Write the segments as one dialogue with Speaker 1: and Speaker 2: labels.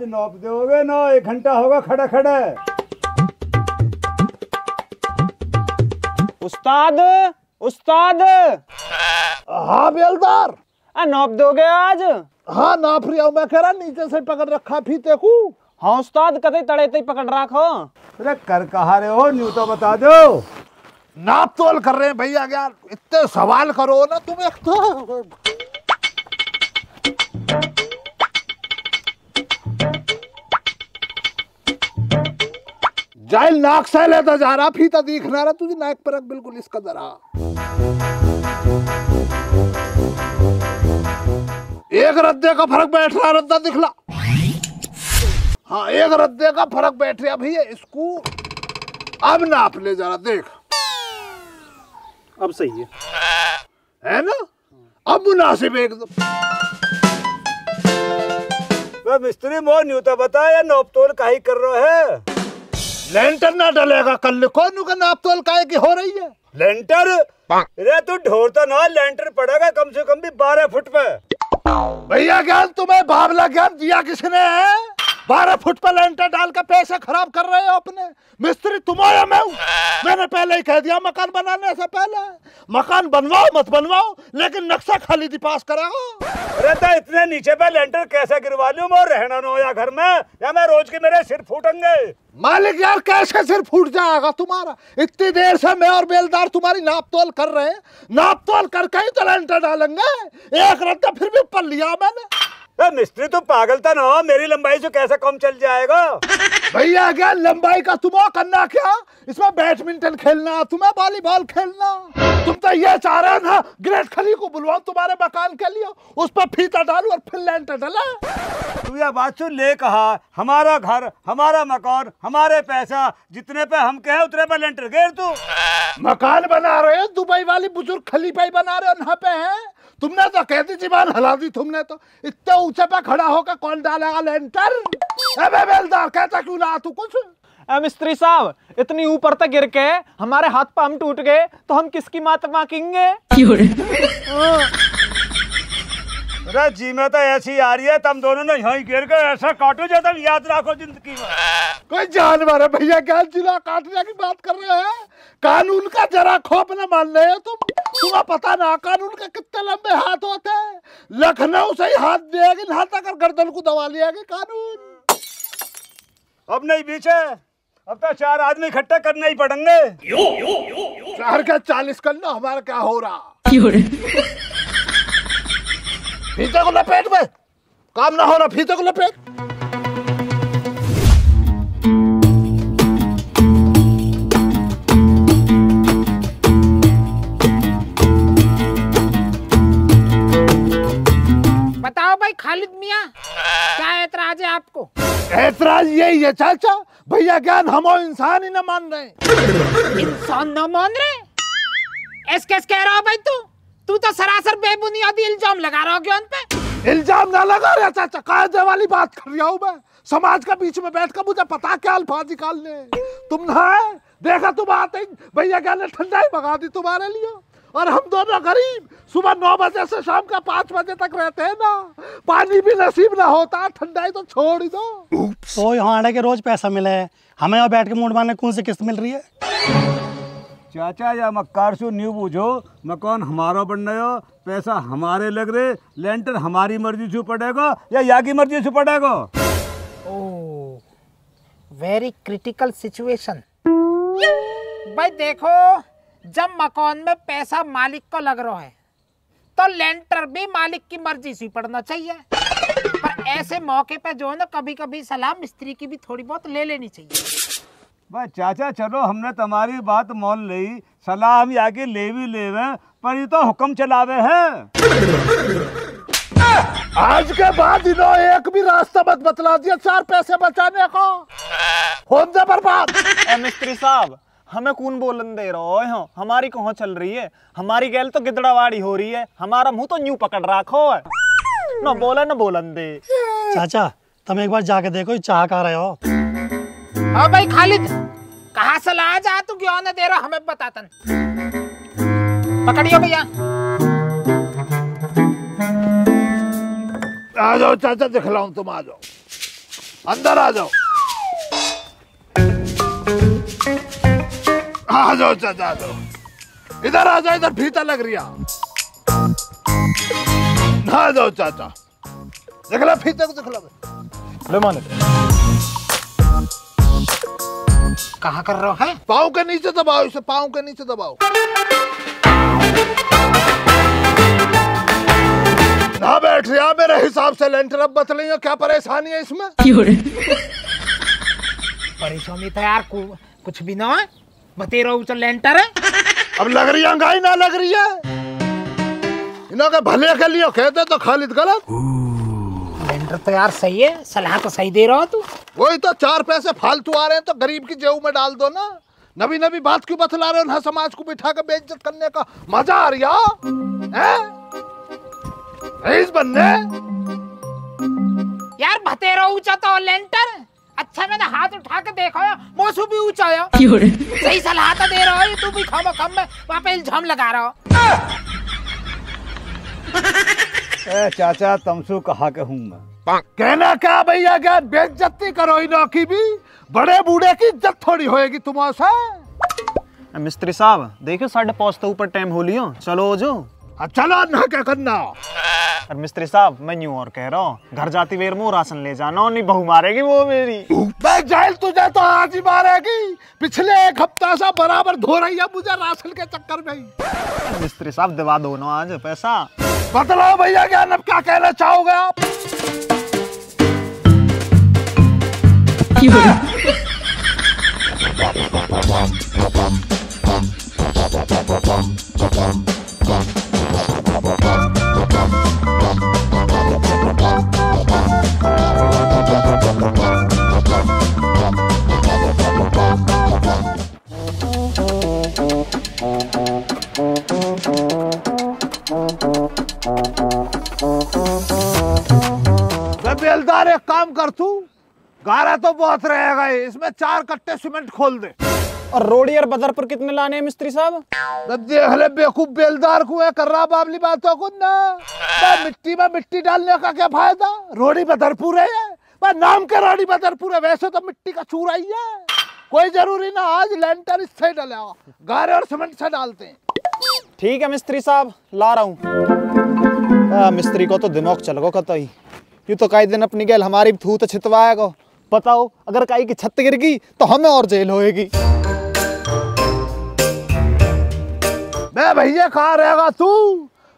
Speaker 1: नौप दोगे ना, 1 घंटा होगा खड़े खड़े।
Speaker 2: उस्ताद उस्ताद।
Speaker 3: हाँ बेलदार,
Speaker 2: नौप दोगे आज?
Speaker 3: हाँ नाप रहा हूँ। मैं कह रहा नीचे से पकड़ रखा फीते को।
Speaker 2: हाँ उस्ताद, कतई तड़े तई पकड़ रखो।
Speaker 1: अरे कर कहा रहे हो, न्यू तो बता दो।
Speaker 3: नाप तोल कर रहे हैं भैया, यार इतने सवाल करो ना तुम। एक तो जाइल नाक से लेता जा रहा, फीता दिखना रहा तुझे नाक पर बिल्कुल इसका जरा। एक रद्दे का फर्क बैठ रहा, रद्दा दिखला। हाँ 1 रद्दे का फर्क बैठ रहा भैया। इसको अब नाप ले जरा, देख
Speaker 2: अब सही
Speaker 3: है ना? अब मुनासिब एकदम।
Speaker 1: मिस्त्री मो न्यू तो बता, या नौप तोल काहे कर रहे है?
Speaker 3: लेंटर ना डलेगा कल, कौन का नाप तोल काहे की हो रही है?
Speaker 1: लेंटर? अरे तू ढोरता ना, लेंटर पड़ेगा कम से कम भी 12 फुट पे।
Speaker 3: भैया ज्ञान तुम्हें बाबला ज्ञान दिया किसने है? 12 फुट पर लेंटर डाल कर पैसे खराब कर रहे हो अपने। मिस्त्री तुम हो या मैं हूं? मैंने पहले ही कह दिया मकान बनाने से पहले, मकान बनवाओ मत बनवाओ लेकिन नक्शा खाली पास कराओ।
Speaker 1: अरे तो इतने नीचे पे लेंटर कैसे गिरवा लूं मैं? रहना न हो या घर में, या मैं रोज के मेरे सिर फूटेंगे। मालिक
Speaker 3: यार कैसे सिर फूट जाएगा तुम्हारा? इतनी देर से मैं और बेलदार तुम्हारी नाप तोल कर रहे हैं, नाप तोल करके ही तो लेंटर डालेंगे। 1 रद्दा फिर भी ऊपर लिया मैंने।
Speaker 1: मिस्त्री तू पागल था ना, मेरी लंबाई से कैसे कम चल जाएगा?
Speaker 3: भैया क्या लंबाई का तुम्हें करना क्या? इसमें बैडमिंटन खेलना, तुम्हें वॉलीबॉल खेलना। तुम तो ये चाह रहे ना ग्रेट खली को बुलवाऊं तुम्हारे मकान के लिए, उस पर फीता डालू और फिर लेंटर डाला।
Speaker 1: तू यह बात सुन, ले कहा हमारा घर हमारा मकान हमारे पैसा, जितने पे हम कहे उतने पे लेंटर घेर। तू
Speaker 3: मकान बना रहे हो, दुबई वाली बुजुर्ग खलीफा बना रहे हो, यहाँ पे है। तुमने तो कहती जीवान हिला दी तुमने तो। इतने ऊंचे पे खड़ा होकर कौन डालेगा लेंटर? बेलदार कहता क्यों ना तू कुछ?
Speaker 2: मिस्त्री साहब, इतनी ऊपर तक गिर के हमारे हाथ पांव टूट गए तो हम किसकी मात मांगेंगे?
Speaker 1: अरे जी में तो ऐसी आ रही है, तुम दोनों ने यहीं गिर के ऐसा काटो जो तुम याद रखो जिंदगी में।
Speaker 3: कोई जानवर है भैया, क्या जिला काटने की बात कर रहे हैं? कानून का जरा खौफ न मान रहे हो तुम। तुम्हें पता ना कानून के कितने लंबे हाथ होते हैं? लखनऊ से ही हाथ देगी, यहाँ तक गर्दन को दबा लिया कानून।
Speaker 1: अब नहीं बीचे, अब तो 4 आदमी इकट्ठा करने ही पड़ेंगे।
Speaker 3: 4 का 40 करना, हमारा क्या हो रहा? फीते को लपेट में, काम ना हो रहा, फीते को लपेट।
Speaker 4: बताओ भाई खालिद मियाँ, क्या ऐतराज है आपको?
Speaker 3: ऐतराज यही है चाचा, भैया ज्ञान हम इंसान ही न मान रहे।
Speaker 4: इंसान न मान रहे? ऐस कैस कह रहा हो भाई? तू तो सरासर बेबुनियादी इल्जाम लगा रहा हो क्या उन पे?
Speaker 3: इल्जाम ना लगा रहा चाचा, कायदे वाली बात कर रहा हूँ मैं। समाज के बीच में बैठकर मुझे पता क्या अल्फाज निकालने। तुम ना देखा, तुम आते ही भैया ज्ञान ने ठंडाई मंगा दी तुम्हारे लिए। और हम दोनों गरीब सुबह 9 बजे से शाम का 5 बजे तक रहते हैं ना, पानी भी नसीब ना होता, ठंडाई तो छोड़ ही दो।
Speaker 5: तो यहाँ आने के रोज पैसा मिले है, हमें यहाँ बैठ के मूड मारने कौन सी किस्त मिल रही है?
Speaker 1: चाचा या मक्कार सु न्यू बूझो, मकान हमारा बन रहे हो, पैसा हमारे लग रहे, लेंटर हमारी मर्जी से पड़ेगा या की मर्जी से पड़ेगा?
Speaker 4: ओह, वेरी क्रिटिकल सिचुएशन। भाई देखो, जब मकान में पैसा मालिक को लग रहा है तो लेंटर भी मालिक की मर्जी से पड़ना चाहिए। पर ऐसे मौके पे जो है ना, कभी कभी सलाह मिस्त्री की भी थोड़ी बहुत ले लेनी चाहिए।
Speaker 1: भाई चाचा चलो, हमने तुम्हारी बात मान ली, सलाह हम आगे ले भी लेवे, पर ये तो हुक्म चलावे है।
Speaker 3: आज के बाद इन्होंने एक भी रास्ता मत बतला दिया 4 पैसे बचाने को। होम दे बर्बाद।
Speaker 2: मिस्त्री साहब, हमें कौन बोलन दे रहे हो? हमारी कहाँ चल रही है? हमारी गैल तो गिदड़ावाड़ी हो रही है, हमारा मुंह तो न्यू पकड़ रखो है। न बोलन दे।
Speaker 5: चाचा तुम एक बार जाके देखो चाह खा रहे हो।
Speaker 4: हाँ भाई खालिद, कहाँ से ला जा तू, क्यों न दे रहा हमें बतातन। पकड़ियो भैया।
Speaker 3: आ जाओ चाचा, दिखलाऊं तुम, आ जाओ। अंदर आ जाओ, आ जाओ चाचा, आ जाओ, इधर आ जाओ, इधर फीता लग रही है। आ जाओ चाचा, देख लो फीते को, देख लो।
Speaker 2: ले मालिक।
Speaker 4: कहाँ कर रहे हो है?
Speaker 3: पाँव के नीचे दबाओ इसे, पाँव के नीचे दबाओ। ना बैठ रहा मेरे हिसाब से लेंटर। अब बतलाइए क्या परेशानी है इसमें?
Speaker 4: परेशानी तो यार कुछ भी ना है, बते रहो चल लेंटर है।
Speaker 3: अब लग रही है गाय, ना लग रही है, इन्हों के भले के लिए कहते तो खालिद गलत।
Speaker 4: लेंटर तो यार सही है, सलाह तो सही दे रहा हो तू।
Speaker 3: वही तो, 4 पैसे फालतू आ रहे हैं तो गरीब की जेब में डाल दो ना। नबी नबी बात क्यों बतला रहे हो ना? समाज को बिठा के बेइज्जत करने का मजा आ रहा है? रईस बनने
Speaker 4: यार भतेरा ऊंचा तो लेंटर अच्छा, मैंने हाथ उठा के देखा मौसू भी ऊंचा है। सही सलाह तो दे रहा है, तू भी खम में वहाँ पे इल्जाम लगा रहा हो।
Speaker 1: ए चाचा तमसू कहा के हूँ मैं।
Speaker 3: कहना क्या भैया, क्या बेइज्जती करो इन्हों की भी? बड़े बूढ़े की इज्जत थोड़ी होएगी तुम्हारे।
Speaker 2: मिस्त्री साहब देखो 5:30 तो ऊपर टाइम हो लियो, चलो जो।
Speaker 3: चलो ना, क्या करना?
Speaker 2: और मिस्त्री साहब मैं यूं और कह रहा हूँ, घर जाती बेर मुँह राशन ले जाना, नहीं बहू मारेगी वो मेरी।
Speaker 3: मैं जाइल तुझे तो आज ही मारेगी। पिछले 1 हफ्ता से बराबर धो रही है मुझे राशन के चक्कर में ही।
Speaker 2: मिस्त्री साहब दिवा दो ना आज पैसा।
Speaker 3: बतलाओ भैया ज्ञान, अब क्या कहना चाहोगे आप? बेलदार एक काम कर तू, गारा तो बहुत रहेगा, इसमें 4 कट्टे सीमेंट खोल दे।
Speaker 2: और रोड़ी और बदरपुर कितने लाने हैं मिस्त्री साहब?
Speaker 3: देख ले बेवकूफ बेलदार को है कर रहा बाबली बातों को ना। मिट्टी में मिट्टी डालने का क्या फायदा? रोड़ी बदरपुर है, नाम के रोड़ी बदरपुर है, वैसे तो मिट्टी का चूरा ही है। कोई जरूरी ना आज लेंटर इससे डालेगा, गारे और सीमेंट से डालते हैं।
Speaker 2: ठीक है मिस्त्री साहब, ला रहा हूँ। मिस्त्री को तो दिमाग चल गो कतई, यूं तो कई दिन अपनी गैल हमारी थू तो छितवाएगा। बताओ अगर कई की छत गिर गई तो हमें और जेल होएगी।
Speaker 3: बे भैया कहाँ रहेगा तू?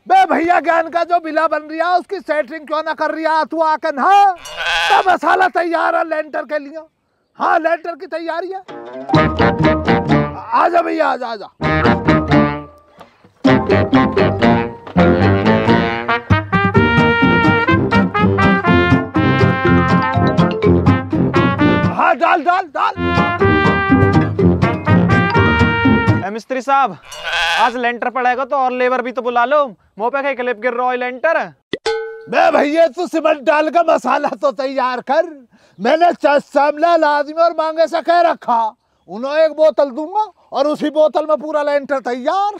Speaker 3: बे भैया ज्ञान का जो बिला बन रही है उसकी सेटरिंग क्यों ना कर रही है तू आकर? हाँ तो मसाला तैयार है लेंटर के लिए। हाँ लेंटर की तैयारी है। आजा भैया, आजा आजा। हाँ डाल डाल डाल।
Speaker 2: मिस्त्री साहब आज लेंटर पड़ेगा तो और लेबर भी तो बुला लो, मुँह पे क्लिप गिर रहा है लेंटर।
Speaker 3: बे भैया तू सीमेंट डाल का मसाला तो तैयार कर। मैंने सामने आदमी और मांगे से कह रखा, उन्हें 1 बोतल दूंगा और उसी बोतल में पूरा लेंटर तैयार।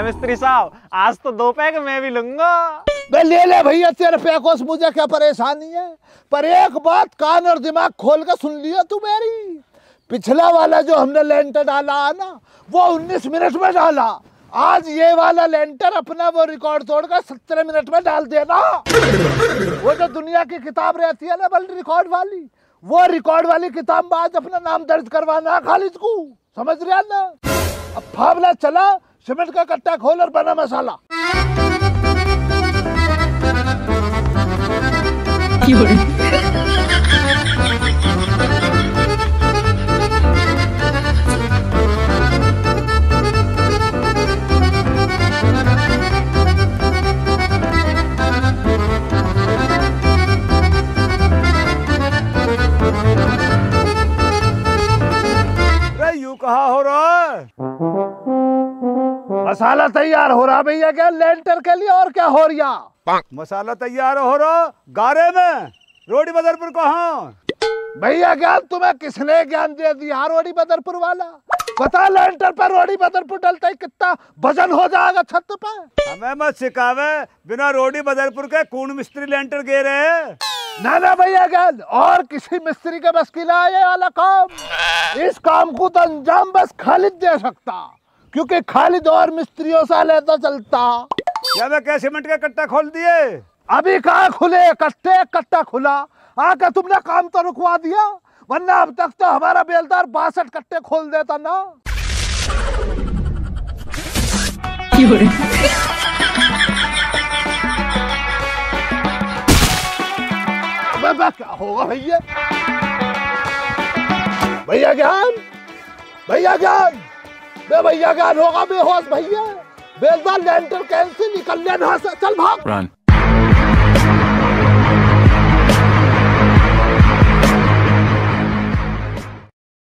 Speaker 2: मिस्त्री साहब आज तो 2 पैक मैं भी लूंगा।
Speaker 3: बे ले ले भैया, तेरे पैकों से मुझे क्या परेशानी है? पर एक बात कान और दिमाग खोल कर सुन लिया तू मेरी। पिछला वाला जो हमने लेंटर डाला है ना, वो 19 मिनट में डाला। आज ये वाला लेंटर अपना वो रिकॉर्ड तोड़कर 17 मिनट में डाल देना। वो जो दुनिया की किताब रहती है ना बल्कि रिकॉर्ड वाली, वो रिकॉर्ड वाली किताब में आज अपना नाम दर्ज करवाना खालिद को, समझ रहे ना? अब फावला चला, सीमेंट का कट्टा खोल और बना मसाला।
Speaker 1: यू कहा हो रहा है?
Speaker 3: मसाला तैयार हो रहा भैया क्या लेंटर के लिए? और क्या हो रहा?
Speaker 1: मसाला तैयार हो रहा गारे में। रोड़ी बदरपुर कहाँ?
Speaker 3: भैया ज्ञान तुम्हें किसने ज्ञान दे दिया रोड़ी बदरपुर वाला? बता लेंटर पर रोड़ी बदरपुर डलता ही कितना वजन हो जाएगा छत पर?
Speaker 1: हमें मत सिखावे, बिना रोड़ी बदरपुर के कौन मिस्त्री लेंटर गे रहे?
Speaker 3: ना भैया ज्ञान, और किसी मिस्त्री के बस की ना ये वाला काम। इस काम को तो अंजाम बस खालिद दे सकता, क्योंकि खालिद और मिस्त्रियों से लेता चलता।
Speaker 1: क्या मैं क्या सीमेंट का कट्टा खोल दिए?
Speaker 3: अभी कहाँ खुले कट्टे, कट्टा खुला आके तुमने काम तो रुकवा दिया, वरना अब तक तो हमारा बेलदार 62 कट्टे खोल देता ना। क्या होगा भैया? भैया ज्ञान, भैया ज्ञान, भैया ज्ञान होगा बेहोश भैया। बेलदार लेंटर कैंसिल, निकल लेना से, चल भाग।